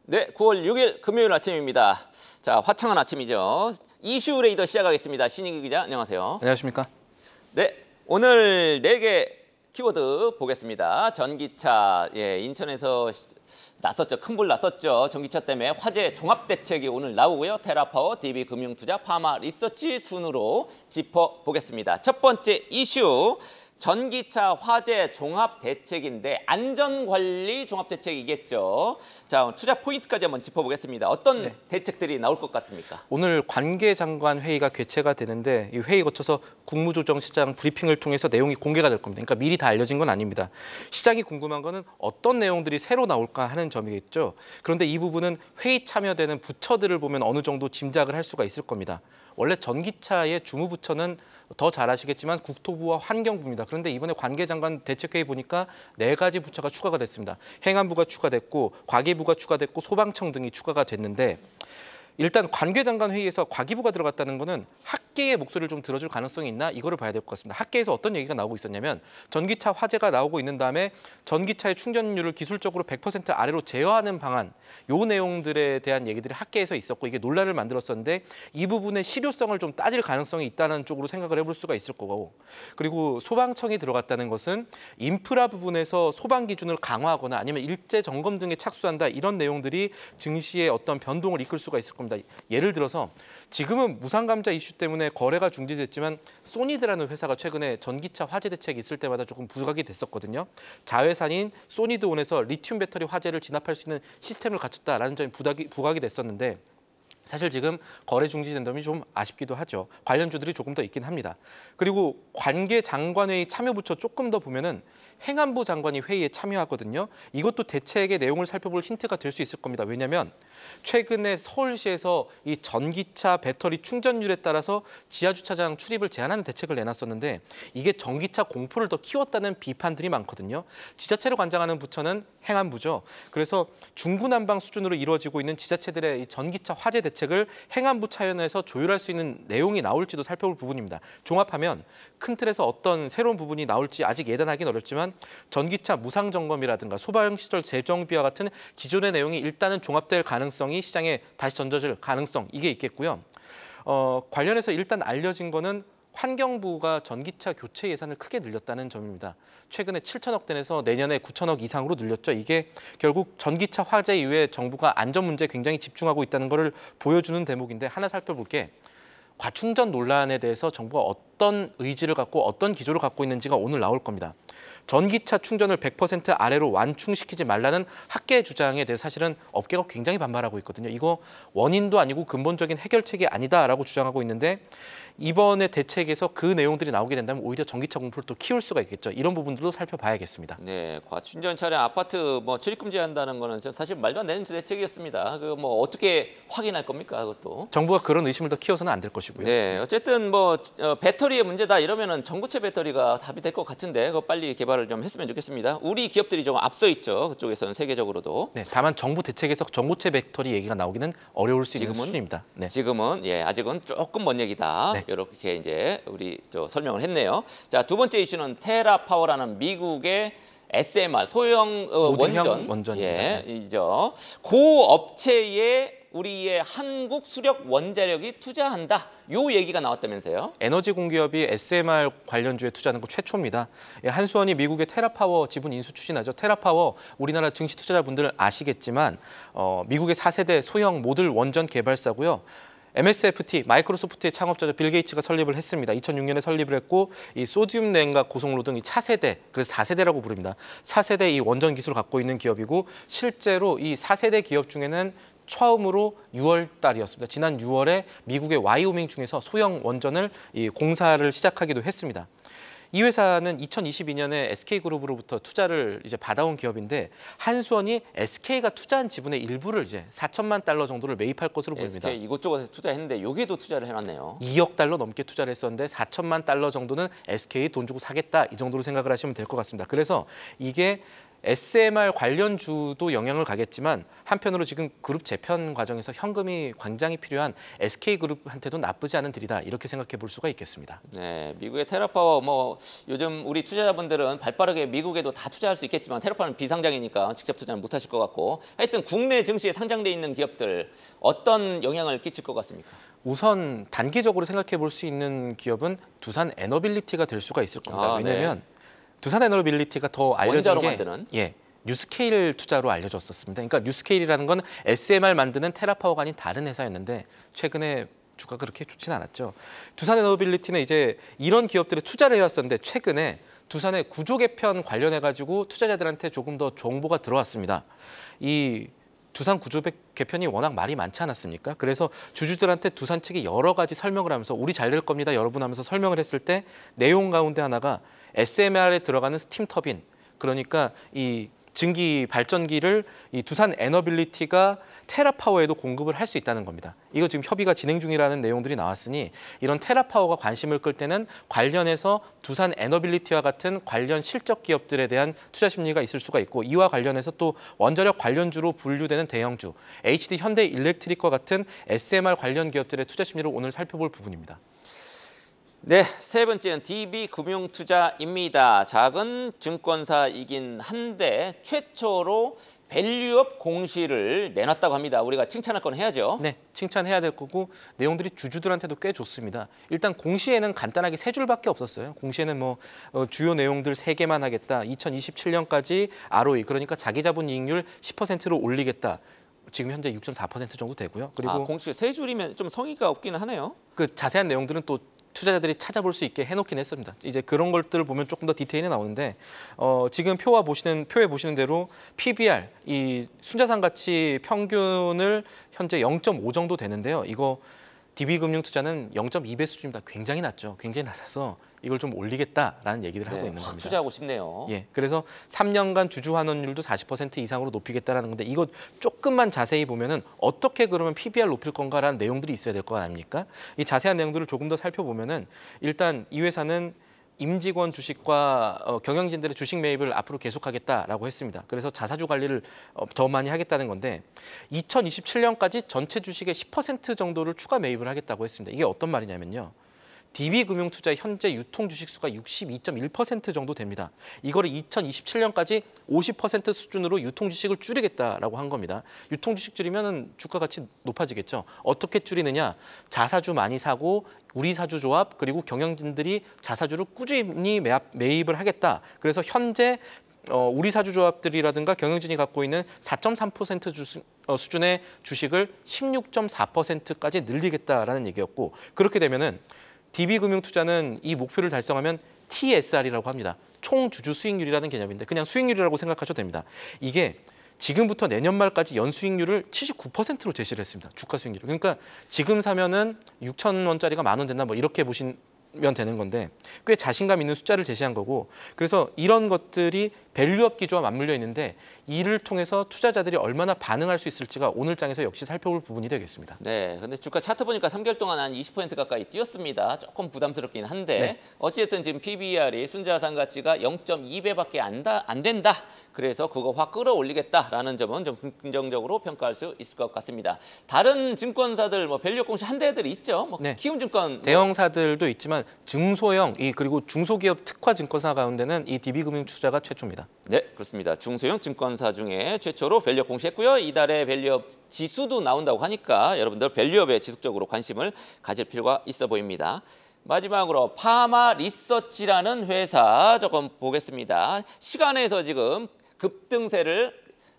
네, 9월 6일 금요일 아침입니다. 자, 화창한 아침이죠. 이슈 레이더 시작하겠습니다. 신익희 기자, 안녕하세요. 안녕하십니까? 네, 오늘 4개 키워드 보겠습니다. 전기차, 인천에서 났었죠. 큰 불 났었죠. 전기차 때문에 화재 종합 대책이 오늘 나오고요. 테라파워, DB금융투자, 파마 리서치 순으로 짚어보겠습니다. 첫 번째 이슈. 전기차 화재 종합 대책인데 안전관리 종합 대책이겠죠. 자, 투자 포인트까지 한번 짚어보겠습니다. 어떤 대책들이 나올 것 같습니까? 오늘 관계장관 회의가 개최가 되는데 이 회의 거쳐서 국무조정실장 브리핑을 통해서 내용이 공개가 될 겁니다. 그러니까 미리 다 알려진 건 아닙니다. 시장이 궁금한 거는 어떤 내용들이 새로 나올까 하는 점이겠죠. 그런데 이 부분은 회의 참여되는 부처들을 보면 어느 정도 짐작을 할 수가 있을 겁니다. 원래 전기차의 주무부처는 더 잘 아시겠지만 국토부와 환경부입니다. 그런데 이번에 관계장관 대책회의 보니까 4가지 부처가 추가가 됐습니다. 행안부가 추가됐고 과기부가 추가됐고 소방청 등이 추가가 됐는데 일단 관계장관 회의에서 과기부가 들어갔다는 거는 학계의 목소리를 좀 들어줄 가능성이 있나 이거를 봐야 될 것 같습니다. 학계에서 어떤 얘기가 나오고 있었냐면 전기차 화재가 나오고 있는 다음에 전기차의 충전율을 기술적으로 100% 아래로 제어하는 방안 요 내용들에 대한 얘기들이 학계에서 있었고 이게 논란을 만들었었는데 이 부분의 실효성을 좀 따질 가능성이 있다는 쪽으로 생각을 해볼 수가 있을 거고 그리고 소방청이 들어갔다는 것은 인프라 부분에서 소방 기준을 강화하거나 아니면 일제 점검 등에 착수한다 이런 내용들이 증시의 어떤 변동을 이끌 수가 있을 겁니다. 예를 들어서 지금은 무상감자 이슈 때문에 거래가 중지됐지만 소니드라는 회사가 최근에 전기차 화재 대책이 있을 때마다 조금 부각이 됐었거든요. 자회사인 소니드온에서 리튬 배터리 화재를 진압할 수 있는 시스템을 갖췄다라는 점이 부각이 됐었는데 사실 지금 거래 중지된 점이 좀 아쉽기도 하죠. 관련주들이 조금 더 있긴 합니다. 그리고 관계장관회의 참여부처 조금 더 보면은 행안부 장관이 회의에 참여하거든요. 이것도 대책의 내용을 살펴볼 힌트가 될 수 있을 겁니다. 왜냐하면 최근에 서울시에서 이 전기차 배터리 충전율에 따라서 지하주차장 출입을 제한하는 대책을 내놨었는데 이게 전기차 공포를 더 키웠다는 비판들이 많거든요. 지자체를 관장하는 부처는 행안부죠. 그래서 중구난방 수준으로 이루어지고 있는 지자체들의 이 전기차 화재 대책을 행안부 차원에서 조율할 수 있는 내용이 나올지도 살펴볼 부분입니다. 종합하면 큰 틀에서 어떤 새로운 부분이 나올지 아직 예단하기는 어렵지만 전기차 무상 점검이라든가 소방시설 재정비와 같은 기존의 내용이 일단은 종합될 가능성이 시장에 다시 던져질 가능성 이게 있겠고요. 관련해서 일단 알려진 거는 환경부가 전기차 교체 예산을 크게 늘렸다는 점입니다. 최근에 7천억 대에서 내년에 9천억 이상으로 늘렸죠. 이게 결국 전기차 화재 이후에 정부가 안전 문제에 굉장히 집중하고 있다는 것을 보여주는 대목인데 하나 살펴볼 게 과충전 논란에 대해서 정부가 어떤 의지를 갖고 어떤 기조를 갖고 있는지가 오늘 나올 겁니다. 전기차 충전을 100% 아래로 완충시키지 말라는 학계의 주장에 대해 사실은 업계가 굉장히 반발하고 있거든요. 이거 원인도 아니고 근본적인 해결책이 아니다라고 주장하고 있는데 이번에 대책에서 그 내용들이 나오게 된다면 오히려 전기차 공포를 또 키울 수가 있겠죠. 이런 부분들도 살펴봐야겠습니다. 네, 과충전 차량 아파트 출입 금지한다는 거는 사실 말도 안 되는 대책이었습니다. 그 어떻게 확인할 겁니까, 그것도? 정부가 그런 의심을 더 키워서는 안 될 것이고요. 네, 어쨌든 배터리의 문제다 이러면은 전고체 배터리가 답이 될 것 같은데 그거 빨리 개발을 좀 했으면 좋겠습니다. 우리 기업들이 좀 앞서 있죠. 그쪽에서는 세계적으로도. 네, 다만 정부 대책에서 전고체 배터리 얘기가 나오기는 어려울 수 있는 수준입니다. 네. 지금은 아직은 조금 먼 얘기다. 네. 이렇게 이제 우리 설명을 했네요. 자, 두 번째 이슈는 테라파워라는 미국의 SMR 소형 원전 이죠. 그 업체에 우리의 한국 수력 원자력이 투자한다. 요 얘기가 나왔다면서요? 에너지 공기업이 SMR 관련주에 투자하는 거 최초입니다. 한수원이 미국의 테라파워 지분 인수 추진하죠. 테라파워 우리나라 증시 투자자분들 아시겠지만 미국의 4세대 소형 모듈 원전 개발사고요. MSFT, 마이크로소프트의 창업자죠. 빌 게이츠가 설립을 했습니다. 2006년에 설립을 했고 이 소듐 냉각 고속炉등 이 차세대, 그래서 4세대라고 부릅니다. 4세대 이 원전 기술을 갖고 있는 기업이고 실제로 이 4세대 기업 중에는 처음으로 6월 달이었습니다. 지난 6월에 미국의 와이오밍 중에서 소형 원전을 공사를 시작하기도 했습니다. 이 회사는 2022년에 SK그룹으로부터 투자를 이제 받아온 기업인데 한수원이 SK가 투자한 지분의 일부를 이제 4천만 달러 정도를 매입할 것으로 보입니다. SK 이곳저곳에 투자했는데 여기도 투자를 해놨네요. 2억 달러 넘게 투자를 했었는데 4천만 달러 정도는 SK 돈 주고 사겠다 이 정도로 생각을 하시면 될 것 같습니다. 그래서 이게 SMR 관련주도 영향을 가겠지만 한편으로 지금 그룹 재편 과정에서 현금이 굉장히 필요한 SK그룹한테도 나쁘지 않은 딜이다 이렇게 생각해 볼 수가 있겠습니다. 네, 미국의 테라파워 뭐 요즘 우리 투자자분들은 발빠르게 미국에도 다 투자할 수 있겠지만 테라파워는 비상장이니까 직접 투자는 못 하실 것 같고 하여튼 국내 증시에 상장돼 있는 기업들 어떤 영향을 끼칠 것 같습니까? 우선 단기적으로 생각해 볼 수 있는 기업은 두산 에너빌리티가 될 수가 있을 겁니다. 왜냐하면 두산 에너빌리티가 더 알려진 원자로 게 만드는? 뉴스케일 투자로 알려졌었습니다. 그러니까 뉴스케일이라는 건 SMR 만드는 테라파워가 아닌 다른 회사였는데 최근에 주가가 그렇게 좋지는 않았죠. 두산 에너빌리티는 이제 이런 기업들에 투자를 해왔었는데 최근에 두산의 구조 개편 관련해 가지고 투자자들한테 조금 더 정보가 들어왔습니다. 이 두산 구조 개편이 워낙 말이 많지 않았습니까? 그래서 주주들한테 두산 측이 여러 가지 설명을 하면서 우리 잘 될 겁니다 여러분 하면서 설명을 했을 때 내용 가운데 하나가 SMR에 들어가는 스팀 터빈, 그러니까 이 증기 발전기를 이 두산 에너빌리티가 테라파워에도 공급을 할 수 있다는 겁니다. 이거 지금 협의가 진행 중이라는 내용들이 나왔으니 이런 테라파워가 관심을 끌 때는 관련해서 두산 에너빌리티와 같은 관련 실적 기업들에 대한 투자 심리가 있을 수가 있고 이와 관련해서 또 원자력 관련주로 분류되는 대형주, HD 현대 일렉트릭과 같은 SMR 관련 기업들의 투자 심리를 오늘 살펴볼 부분입니다. 네, 세 번째는 DB금융투자입니다. 작은 증권사이긴 한데 최초로 밸류업 공시를 내놨다고 합니다. 우리가 칭찬할 건 해야죠. 네, 칭찬해야 될 거고 내용들이 주주들한테도 꽤 좋습니다. 일단 공시에는 간단하게 세 줄밖에 없었어요. 공시에는 뭐 주요 내용들 3개만 하겠다. 2027년까지 ROE, 그러니까 자기자본 이익률 10%로 올리겠다. 지금 현재 6.4% 정도 되고요. 그리고 공시 세 줄이면 좀 성의가 없기는 하네요. 그 자세한 내용들은 또 투자자들이 찾아볼 수 있게 해놓긴 했습니다. 이제 그런 것들을 보면 조금 더 디테일이 나오는데 지금 표에 보시는 대로 PBR, 이 순자산 가치 평균을 현재 0.5 정도 되는데요. 이거 DB금융투자는 0.2배 수준입니다. 굉장히 낮죠. 굉장히 낮아서 이걸 좀 올리겠다라는 얘기를 하고 있는 겁니다. 투자하고 싶네요. 그래서 3년간 주주 환원율도 40% 이상으로 높이겠다라는 건데 이거 조금만 자세히 보면은 어떻게 그러면 PBR 높일 건가라는 내용들이 있어야 될 거 아닙니까? 이 자세한 내용들을 조금 더 살펴보면은 일단 이 회사는 임직원 주식과 경영진들의 주식 매입을 앞으로 계속하겠다라고 했습니다. 그래서 자사주 관리를 더 많이 하겠다는 건데 2027년까지 전체 주식의 10% 정도를 추가 매입을 하겠다고 했습니다. 이게 어떤 말이냐면요. DB금융투자의 현재 유통 주식 수가 62.1% 정도 됩니다. 이거를 2027년까지 50% 수준으로 유통 주식을 줄이겠다라고 한 겁니다. 유통 주식 줄이면 주가 가치 높아지겠죠. 어떻게 줄이느냐? 자사주 많이 사고 우리 사주 조합 그리고 경영진들이 자사주를 꾸준히 매입을 하겠다. 그래서 현재 우리 사주 조합들이라든가 경영진이 갖고 있는 4.3% 수준의 주식을 16.4%까지 늘리겠다라는 얘기였고 그렇게 되면은 DB금융투자는 이 목표를 달성하면 TSR이라고 합니다. 총 주주 수익률이라는 개념인데 그냥 수익률이라고 생각하셔도 됩니다. 이게 지금부터 내년 말까지 연수익률을 79%로 제시를 했습니다. 주가 수익률. 그러니까 지금 사면은 6,000원짜리가 10,000원 된다 뭐 이렇게 보시면 되는 건데 꽤 자신감 있는 숫자를 제시한 거고 그래서 이런 것들이 밸류업 기조와 맞물려 있는데 이를 통해서 투자자들이 얼마나 반응할 수 있을지가 오늘 장에서 역시 살펴볼 부분이 되겠습니다. 네, 근데 주가 차트 보니까 3개월 동안 한 20% 가까이 뛰었습니다. 조금 부담스럽긴 한데 어찌됐든 지금 PBR이 순자산 가치가 0.2배밖에 안 된다. 그래서 그거 확 끌어올리겠다라는 점은 좀 긍정적으로 평가할 수 있을 것 같습니다. 다른 증권사들 뭐 밸류업 공시 한 대들이 있죠. 뭐 키움증권 대형사들도 있지만 중소형 그리고 중소기업 특화 증권사 가운데는 이 DB금융투자가 최초입니다. 네, 그렇습니다. 중소형 증권사 중에 최초로 밸류업 공시했고요. 이달에 밸류업 지수도 나온다고 하니까 여러분들 밸류업에 지속적으로 관심을 가질 필요가 있어 보입니다. 마지막으로 파마 리서치라는 회사 조금 보겠습니다. 시간에서 지금 급등세를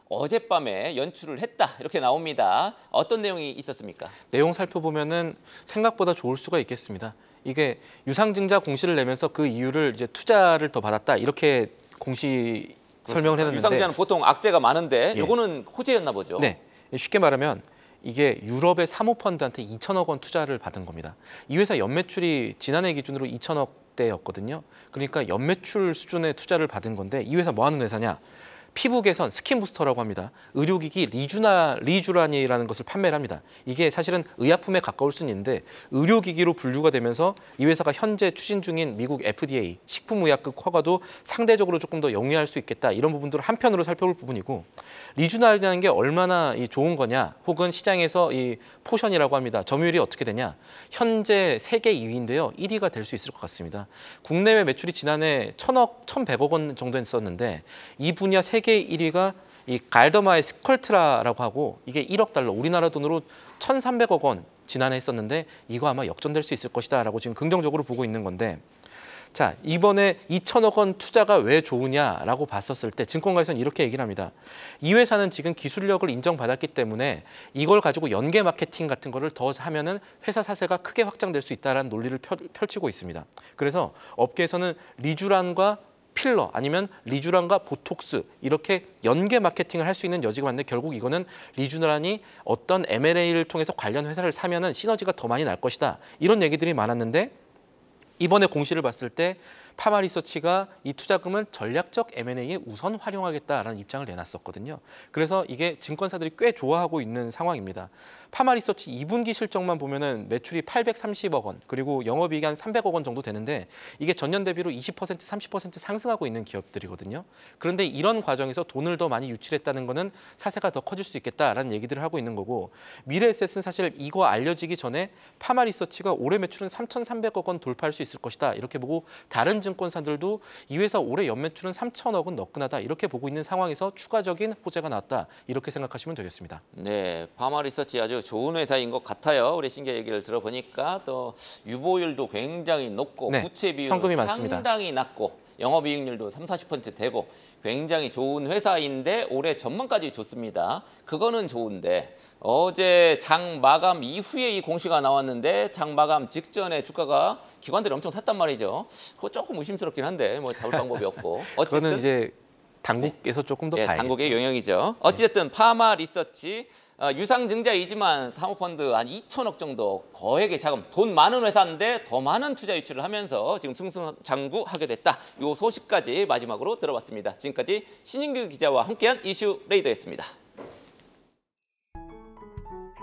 어젯밤에 연출을 했다 이렇게 나옵니다. 어떤 내용이 있었습니까? 내용 살펴보면은 생각보다 좋을 수가 있겠습니다. 이게 유상증자 공시를 내면서 그 이유를 이제 투자를 더 받았다 이렇게 공시 설명을 해놨는데 유상증자는 보통 악재가 많은데 이거는 호재였나 보죠. 네, 쉽게 말하면 이게 유럽의 사모펀드한테 2천억 원 투자를 받은 겁니다. 이 회사 연매출이 지난해 기준으로 2천억 대였거든요. 그러니까 연매출 수준의 투자를 받은 건데 이 회사 뭐 하는 회사냐? 피부 개선 스킨 부스터라고 합니다. 의료기기 리주란이라는 것을 판매를 합니다. 이게 사실은 의약품에 가까울 수는 있는데 의료기기로 분류가 되면서 이 회사가 현재 추진 중인 미국 FDA 식품의약국 허가도 상대적으로 조금 더 영위할 수 있겠다. 이런 부분들을 한편으로 살펴볼 부분이고, 리주란이라는 게 얼마나 좋은 거냐, 혹은 시장에서 이 포션이라고 합니다. 점유율이 어떻게 되냐. 현재 세계 2위인데요. 1위가 될 수 있을 것 같습니다. 국내외 매출이 지난해 1,100억 원 정도 했었는데 이 분야 세계 1위가 이 갈더마의 스컬트라라고 하고, 이게 1억 달러, 우리나라 돈으로 1,300억 원 지난해 했었는데 이거 아마 역전될 수 있을 것이다라고 지금 긍정적으로 보고 있는 건데, 자, 이번에 2천억 원 투자가 왜 좋으냐라고 봤었을 때 증권가에서는 이렇게 얘기를 합니다. 이 회사는 지금 기술력을 인정받았기 때문에 이걸 가지고 연계 마케팅 같은 거를 더 하면은 회사 사세가 크게 확장될 수 있다라는 논리를 펼치고 있습니다. 그래서 업계에서는 리주란과 필러 아니면 리주란과 보톡스 이렇게 연계 마케팅을 할 수 있는 여지가 많은데, 결국 이거는 리주란이 어떤 M&A를 통해서 관련 회사를 사면은 시너지가 더 많이 날 것이다. 이런 얘기들이 많았는데, 이번에 공시를 봤을 때 파마리서치가 이 투자금을 전략적 M&A에 우선 활용하겠다라는 입장을 내놨었거든요. 그래서 이게 증권사들이 꽤 좋아하고 있는 상황입니다. 파마리서치 2분기 실적만 보면은 매출이 830억 원, 그리고 영업이익이 한 300억 원 정도 되는데 이게 전년 대비로 20%, 30% 상승하고 있는 기업들이거든요. 그런데 이런 과정에서 돈을 더 많이 유출했다는 거는 사세가 더 커질 수 있겠다라는 얘기들을 하고 있는 거고, 미래에셋은 사실 이거 알려지기 전에 파마리서치가 올해 매출은 3,300억 원 돌파할 수 있을 것이다 이렇게 보고, 다른 증권사들도 이 회사 올해 연매출은 3천억은 너끈하다 이렇게 보고 있는 상황에서 추가적인 호재가 나왔다 이렇게 생각하시면 되겠습니다. 네, 파마리서치 아주 좋은 회사인 것 같아요. 우리 신기 얘기를 들어보니까 또 유보율도 굉장히 높고, 네, 부채 현금이 비율도 많습니다. 상당히 낮고, 영업이익률도 30-40% 되고 굉장히 좋은 회사인데 올해 전망까지 좋습니다. 그거는 좋은데 어제 장 마감 이후에 이 공시가 나왔는데 장 마감 직전에 주가가 기관들이 엄청 샀단 말이죠. 그거 조금 의심스럽긴 한데 뭐 잡을 방법이 없고. 어쨌든 그거는 이제 당국에서 조금 더 봐야겠죠. 당국의 영역이죠. 어찌됐든 파마리서치 유상증자이지만 사모펀드 한 2천억 정도 거액의 자금, 돈 많은 회사인데 더 많은 투자 유치를 하면서 지금 승승장구하게 됐다. 이 소식까지 마지막으로 들어봤습니다. 지금까지 신인규 기자와 함께한 이슈 레이더였습니다.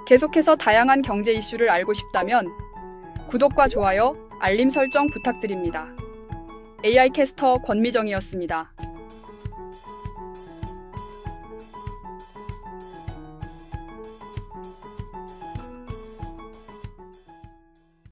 계속해서 다양한 경제 이슈를 알고 싶다면 구독과 좋아요, 알림 설정 부탁드립니다. AI 캐스터 권미정이었습니다.